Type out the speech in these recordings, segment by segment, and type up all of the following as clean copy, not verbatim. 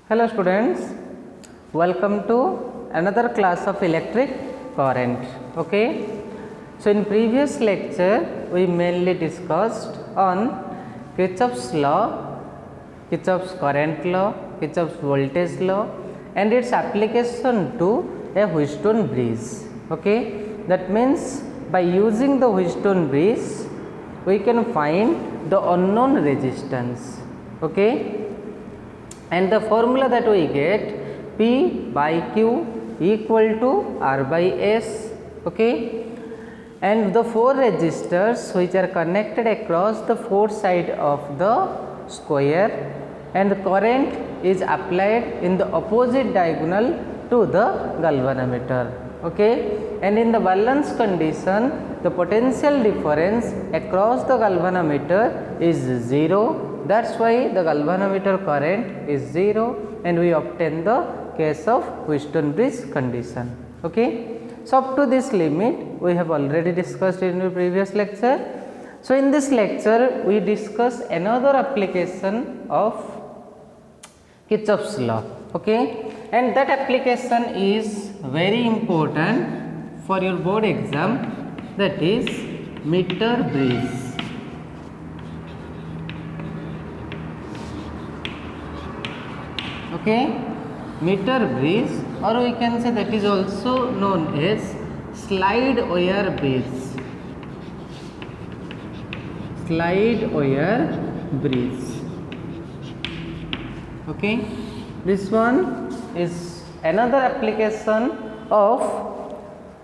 Hello students, welcome to another class of electric current. Okay, so in previous lecture we mainly discussed on Kirchhoff's law, Kirchhoff's current law, Kirchhoff's voltage law and its application to a Wheatstone bridge. Okay, that means by using the Wheatstone bridge we can find the unknown resistance. Okay, and the formula that we get P by Q equal to R by S. Okay, and the four resistors which are connected across the four sides of the square, and the current is applied in the opposite diagonal to the galvanometer. Okay, and in the balance condition the potential difference across the galvanometer is 0. That's why the galvanometer current is 0 and we obtain the case of Wheatstone bridge condition. Okay, so up to this limit we have already discussed in the previous lecture. So in this lecture we discuss another application of Kirchhoff's law. Okay, and that application is very important for your board exam, that is meter bridge. Okay, meter bridge, or we can say that is also known as slide wire bridge. Slide wire bridge. Okay, this one is another application of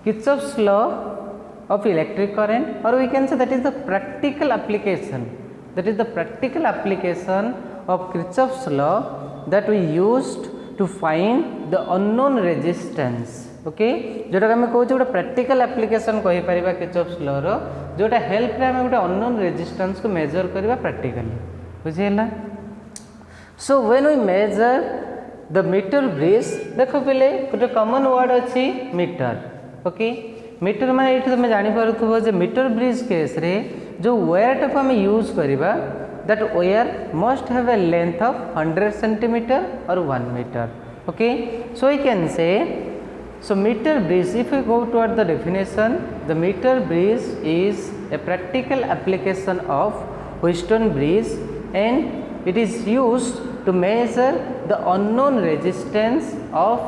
Kirchhoff's law of electric current, or we can say that is the practical application. That is the practical application of Kirchhoff's law that we used to find the unknown resistance. Okay, जोटा आम कौच गोटे practical application कहि परिबा Kirchhoff's law रो, जोटा help रे आम गोटे unknown resistance को measure करबा प्रैक्टिकली. बुझिला? So when we measure the metre bridge, देखो पहले गोटे कॉमन वर्ड अछि मीटर. ओके, मीटर माने एठी तुम जानि पारुथबो जे मीटर ब्रिज केस रे जो वायर टाको हम यूज करबा, that wire must have a length of 100 centimeter or 1 meter. Okay, so we can say, so meter bridge, if we go toward the definition, the meter bridge is a practical application of Wheatstone bridge and it is used to measure the unknown resistance of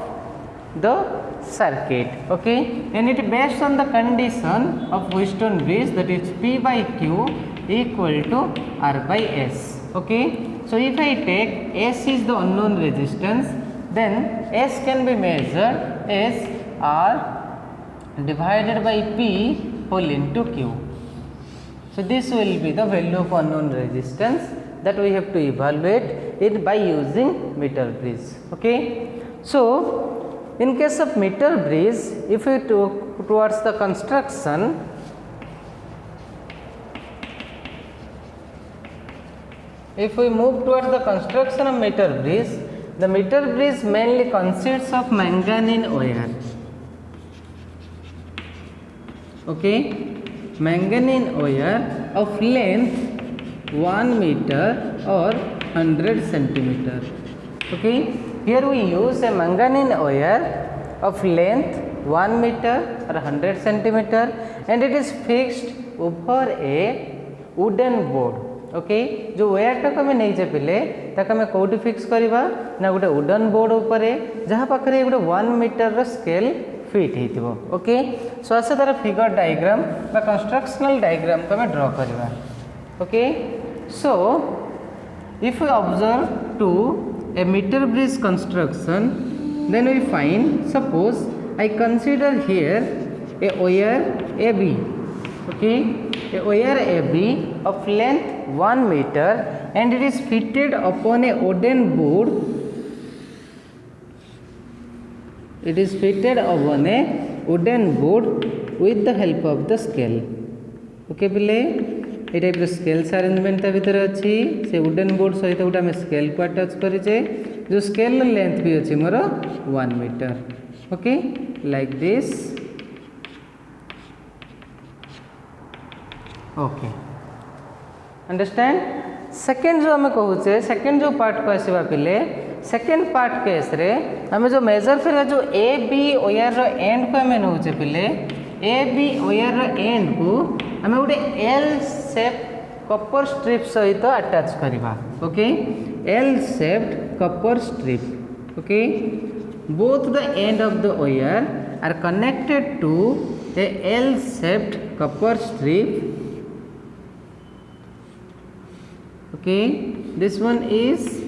the circuit. Okay, and it is based on the condition of Wheatstone bridge, that is P by Q equal to R by S. Okay, so if I take S is the unknown resistance, then S can be measured as R divided by P whole into Q. So this will be the value of unknown resistance that we have to evaluate it by using meter bridge. Okay, so in case of meter bridge, if we took towards the construction, if we move towards the construction of meter bridge, the meter bridge mainly consists of manganese wire. Okay, manganese wire of length 1 meter or 100 centimeter. Okay, here we use a manganese wire of length 1 meter or 100 centimeter and it is fixed over a wooden board. Okay, जो wire टाक आम नहीं पे ताक आम कौटी fix करवा ना गोटे wooden board उपरे जहाँ पाखे गोटे 1 मीटर स्केल फिट हो. ओके, सो आसे तार फिगर डायग्राम बा कंस्ट्रक्शनल डायग्राम को आम ड्र करवा. Okay, so if we observe to a metre bridge construction, then we find, suppose I consider here a wire AB. Okay, a wire AB of length 1 meter and it is fitted upon a wooden board. It is fitted upon a wooden board with the help of the scale. Okay, पिले ये type scales arrangement ता भीतर अच्छी से wooden board सहित गोटे आम scale को अटैच करें, जो स्केल लेंथ भी अच्छी मोर 1 metre. Okay, like this. Okay, understand. Second जो आम कहूचे, सेकेंड जो पार्ट को आसवा पिले, सेकेंड पार्ट केस रे आम जो मेजर करिया जो ए बी वायर रो एंड को आम नौचे पिले ए बी वायर रो एंड को आम गोटे एल शेप कपर स्ट्रिप सहित अटैच करवा okay L shaped copper strip okay both the end of the wire are connected to a L shaped copper strip okay this one is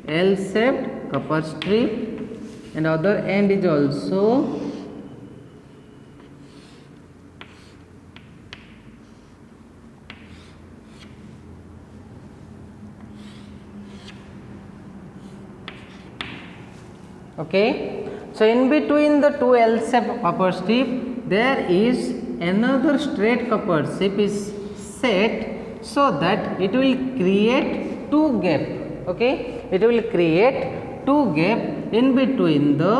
L shaped copper strip and other end is also okay so in between the two L shaped copper strip there is another straight copper strip is set so that it will create two gap okay it will create two gap in between the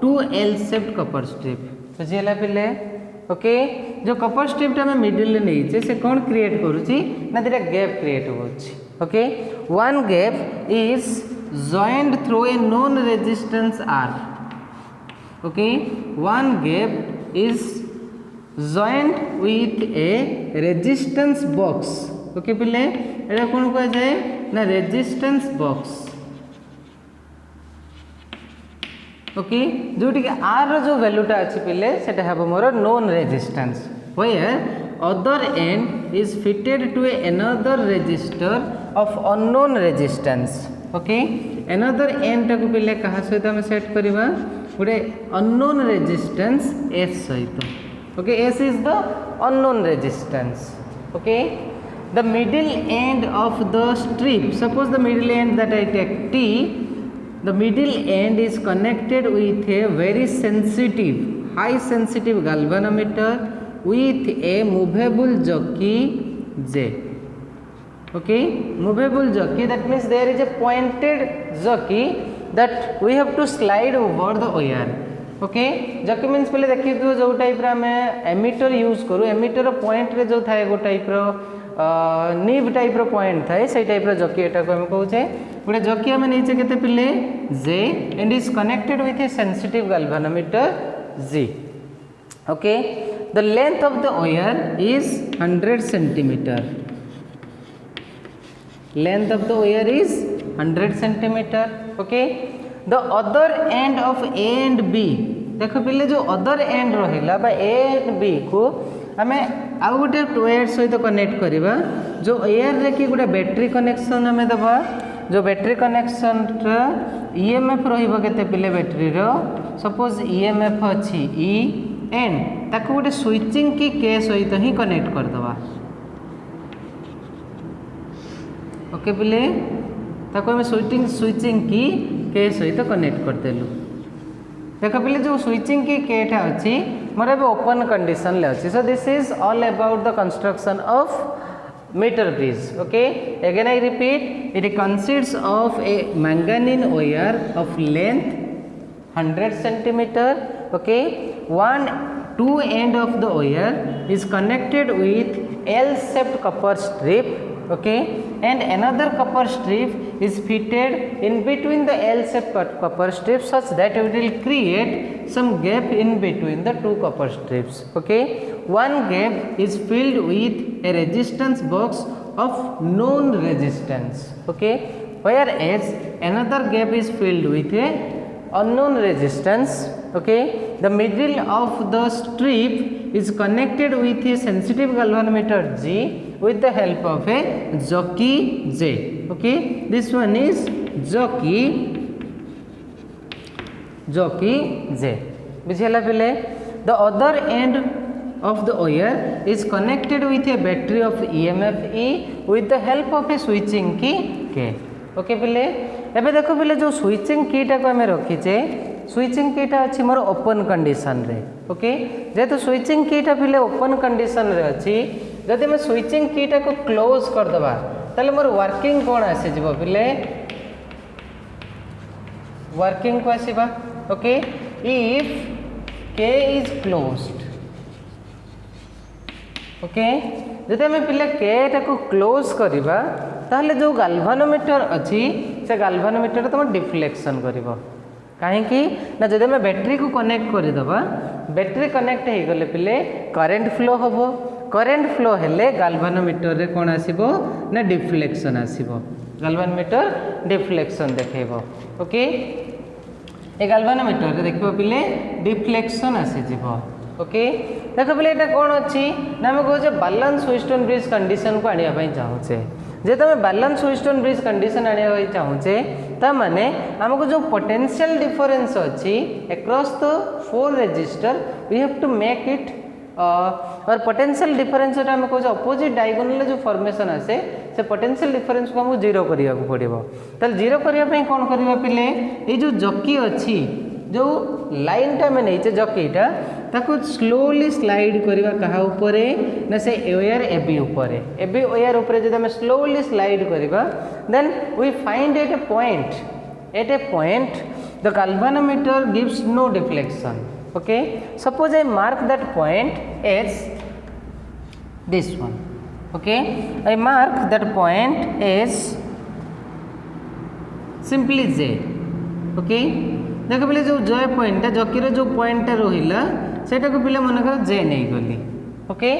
two L shaped copper strip बुझीला पिले okay जो Kapoor strip टा में middle ले नहीं से कौन create करूची ना दिरा गैप क्रिएट होची okay one gap is joined through a known resistance R okay one gap is joined with a resistance box okay पिले एटा कोन कह जाए ना resistance box okay जोटी के R रो जो वैल्यूटा अछि पिले सेटा हबो मोर known resistance where other end is fitted to another resistor of unknown resistance okay another end टाक पिले कहा सहित हम सेट करबा गोटे अननोन रेजिस्टेंस एस सहित okay S is the unknown resistance okay the middle end of the strip suppose the middle end that I take T the middle end is connected with a very sensitive high sensitive galvanometer with a movable jockey J okay movable jockey that means there is a pointed jockey that we have to slide over the wire okay jockey means पहले देखि तो जो type रा में ammeter use करू ammeter point रे जो थाए गो टाइप रो नीब टाइप रो पॉइंट थाए सेही टाइप रो jockey एटा को हम कहू छे गोटे jockey हम नैचे केते पिले J and is connected with a sensitive galvanometer G okay the length of the wire is 100 centimeter length of the wire is 100 centimeter okay the other end of A and B देखो पिले जो other end रहिला बा A and B को हमें आउ गोटे wire सहित कनेक्ट करबा जो एयर रे की गोटे बैटरी कनेक्शन हमें दबा जो बैटरी कनेक्शन रा ईएमएफ रहिबो केते पिले बैटरी रो सपोज ईएमएफ अछि ई एंड ताको गोटे स्विचिंग की के सहित ही कनेक्ट कर दबा ओके पिले ताको हम स्विचिंग की के सहित कनेक्ट कर देलु देख पिले जो स्विचिंग की केटा अछि मोर अब ओपन कंडीशन ले अछि so this is all about the construction of metre bridge okay again I repeat it consists of a manganin wire of length 100 centimeter okay two end of the wire is connected with L shaped copper strip okay and another copper strip is fitted in between the L shaped copper strips such that it will create some gap in between the two copper strips okay one gap is filled with a resistance box of known resistance okay whereas another gap is filled with a unknown resistance okay the middle of the strip is connected with a sensitive galvanometer G with the help of a jockey J okay this one is jockey J बुझिला पिले the other end of the wire is connected with a battery of EMF E with the help of a switching key K okay पिले एबे देखो पिले जो switching कीटा को हमें रखीचे switching कीटा अछि more open condition रे ओके जेतो स्विचिंग कीटा पिले ओपन कंडीशन रे अछि जदि मैं स्विचिंग कीटा को क्लोज कर दबा ताले मोर वर्किंग कोन आसे जिवो पिले वर्किंग को आसीबा okay if K is closed okay जदि हमें पिले K टा को क्लोज करिबा ताहले जो गाल्वानोमीटर अछि से गाल्वानोमीटर तुम डिफ्लेक्शन कर कहीं ना जब आम बैटेरी को कनेक्ट करदे बैटेरी कनेक्ट हो गले पिले करेन्ट फ्लो हम करेन्ट फ्लो हेले गाल्वानोमीटर रे कौन आसीबो ना डिफ्लेक्शन आसीबो गाल्वानोमीटर डिफ्लेक्शन देखेबो ओके ए गाल्वानोमीटर रे देखिबो पिले डिफ्लेक्शन आसी जीवो ओके देखो पिले एटा कौन अच्छी ना आम कहे बैलेंस व्हिटस्टोन ब्रिज कंडीशन को आनिया पई चाहूचे जे तुम बैलेंस व्हिटस्टोन ब्रिज कंडीशन आनिया पई चाहूचे ता माने हमको जो पोटेंशियल डिफरेंस अच्छी across the 4 resistor we have to make it और पोटेंशियल डिफरेंस जो आम कहे अपोजिट डायगोनल जो फॉर्मेशन आसे से पोटेंशियल डिफरेंस को हमको जीरो करने को पड़ो ताल जीरो करने कौन करवा पिले ये जो जकी अच्छी जो लाइन टा में नहीं जकीटा ताको स्लोली स्लाइड करवा कहा उपरे ना से वायर एबी उपरे एबी वायर उपरे जब हमें स्लोली स्लाइड करवा then we find at a point the galvanometer gives no deflection okay suppose I mark that point as this one okay I mark that point as simply J okay देखो पहले जो J point Zakir जो point रहिला सेटा को पहले मन कर J नहीं गली ओके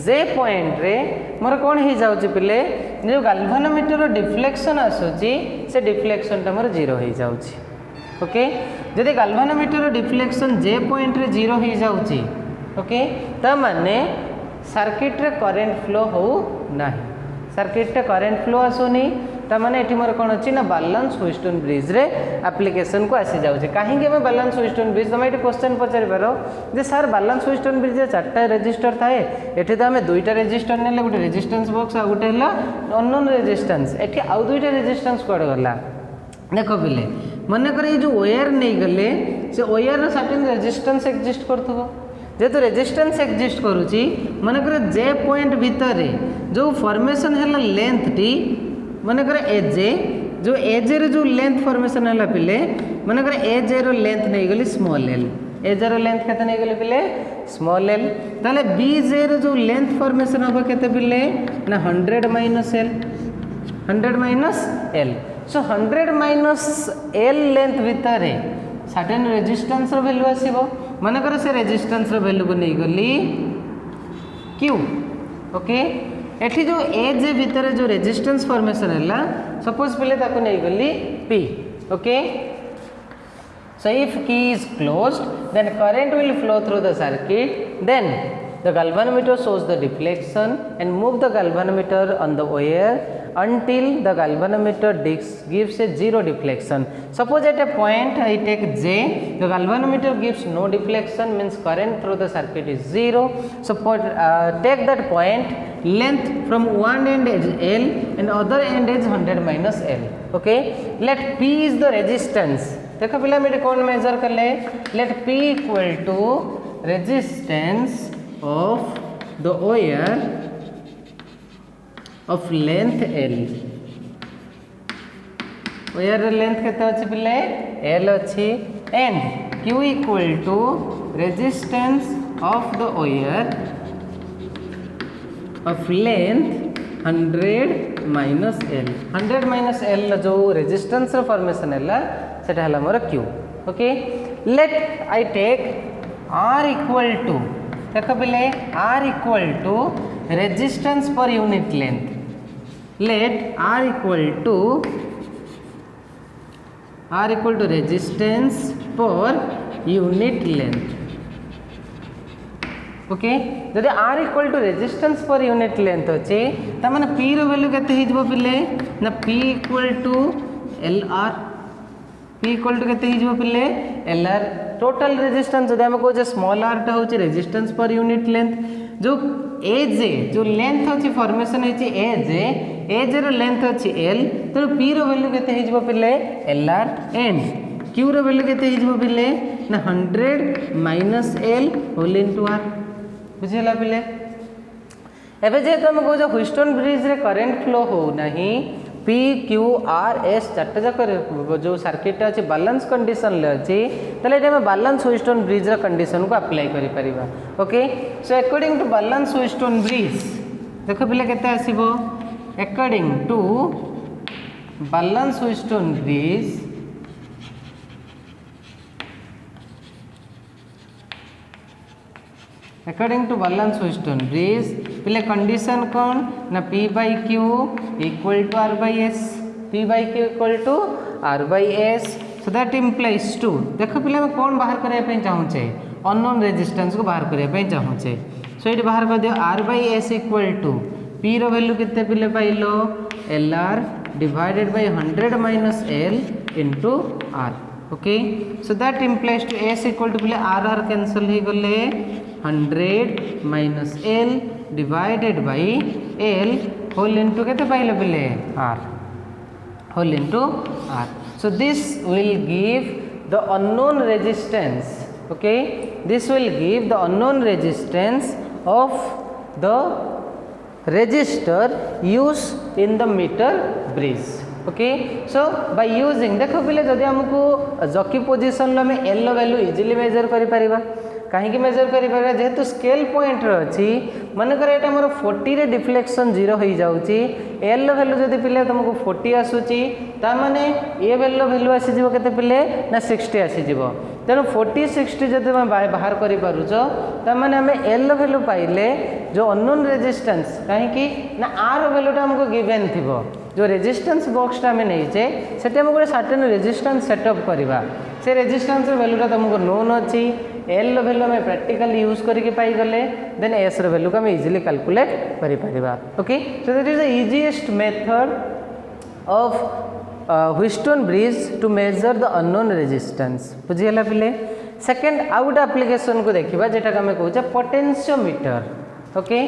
J पॉइंट रे मोर कौन हो जाउची पहले जो गाल्वानोमीटर डिफ्लेक्शन आसुची से डिफ्लेक्शन टा मोर जीरो हो जाउची ओके जदि गाल्वानोमीटर डिफ्लेक्शन J पॉइंट रे जीरो हो जाउची ओके ता माने सर्किट रे करंट फ्लो हो नाही सर्किट रे करंट फ्लो आसोनी ता माने एठी मोर कोन अछि ना बैलेंस व्हिटस्टोन ब्रिज रे एप्लीकेशन को आसी जाउची काहे के मैं बैलेंस व्हिटस्टोन ब्रिज तमे एठी क्वेश्चन पचारि पारो जे सर बैलेंस व्हिटस्टोन ब्रिज रे चारटा रेजिस्टर थाए एठी तो हमें दुईटा रेजिस्टर नेले गोटे रेजिस्टेंस बॉक्स आ गोटे हला अननोन रेजिस्टेंस एठी आउ दुईटा रेजिस्टेंस कोड गला देखो पिले मन कर ये जो वायर नहीं गले से वायर सर्टेन रेजिस्टेंस एक्जिस्ट करथबो जेतु रेजिस्टेंस एक्जिस्ट करूची मन कर J पॉइंट भीतर जो फॉर्मेशन है लेंथ टी मन कर एजे जो एजे रे जो लेंथ फॉर्मेशन है पिले मन कर एजे रो लेंथ नहीं गली स्मॉल एल एजे रो लेंथ केते नहीं गली पिले स्मॉल एल ताले बीजे रो जो लेंथ फॉर्मेशन हो केते पिले ना 100 minus L 100 minus L so 100 minus L length भितर सर्टेन रेजिस्टेंस रो वैल्यू आसीबो मन कर से रेजिस्टेंस रो वैल्यू को नहीं गली क्यू ओके एठी जो एज भितर जो रेजिस्टेंस फॉर्मेशन है सपोज पहले ताको नहीं गली P okay so if key is closed then current will flow through the circuit then the galvanometer shows the deflection and move the galvanometer on the wire until the galvanometer gives a zero deflection. Suppose at a point I take J, the galvanometer gives no deflection means current through the circuit is zero. So take that point, length from one end is L and other end is 100 minus L. Okay, let P is the resistance. देखो पहले मेरे कौन major कर ले let P equal to resistance of the wire of length L wire length केते अछि पिले L अछि and Q equal to resistance of the wire of length 100 minus L 100 minus L जो resistance formation है सेटा हला मोर Q okay let I take R equal to देखो पहले R equal to resistance per unit length let R equal to resistance per unit length okay जदि R equal to resistance per unit length अच्छे ता माने P rho value केते हिजबो पिले ना P equal to LR P equal to केते हिजबो पिले LR टोटल रेजिस्टेंस जदि हम कहू स्मॉल r टा होची रेजिस्टेंस पर यूनिट लेंथ जो एज जो लेंथ अछि फॉर्मेशन है एज रो लेंथ अछि L तो P रो वैल्यू केते हिजबो पिले LR and Q rho value केते हिजबो पिले ना 100 minus L whole into R बुझिला पिले एबे जे तुम कहू व्हिटस्टोन ब्रिज रे करंट फ्लो हो नहीं P Q R S चार्ट जाक जो सर्किट अच्छे बैलेंस कंडीशन अच्छी ताले हम बैलेंस व्हिटस्टोन ब्रिज कंडीशन को अप्लाई करि परिबा okay so according to balance Wheatstone bridge देखो पिले केते आसीबो अकॉर्डिंग टू balance Wheatstone bridge according to balance Wheatstone bridge पहले कंडीशन कौन ना P by Q equal to R by S, P by Q equal to R by S, so that implies to देखो पहले मैं कौन बाहर करने पे चाहूँचे अननोन रेजिस्टेंस को बाहर करने पे चाहूँचे, सो ये बाहर कर दियो R by S equal to P rho value कितने पहले पाइलो LR divided by 100 minus L into R, okay, so that implies to S equal to पहले R cancel ही गले 100 minus L divided by L whole into केते पाइले पहले R whole into R, so this will give the unknown resistance, okay, this will give the unknown resistance of the resistor used in the meter bridge, okay, so by using देखो पहले जदि हमको jockey position में L value easily major करि परिबा, कहीं major करि परिबा जेहेतु scale point अछि मनकर एटा हमर 40 रे डिफ्लेक्शन 0 हो जाउची, L वैल्यू जदि पिले तुमको 40 आसुची ता माने ए वैल्यू आसी जीवो केते पिले ना 60 आसी जीवो, तेणु 40 60 जदि हम बाहर करि पारुछ ता माने हमें L वैल्यू पाइले जो अननोन रेजिस्टेंस कहीं ना R वैल्यूटा हमको गिवन थिबो, जो रेजिस्टेंस बॉक्सटा हमें नहींचे सेटे हम गोटे सर्टेन रेजिस्टेंस सेटअप करवा, से रेजिस्टेंस वैल्यूटा तुमको नोन अच्छी, L वैल्यू हमें प्रैक्टिकल यूज करके पाई गले, देन S वैल्यू को हमें इजीली कैलकुलेट करि परिबा, okay, so that is the easiest method of Wheatstone bridge to measure the unknown resistance, बुझीगला पिले। सेकंड आउ गोटे एप्लिकेशन को देखिबा जेटा हमें कहूचे पोटेंशियोमीटर, ओके,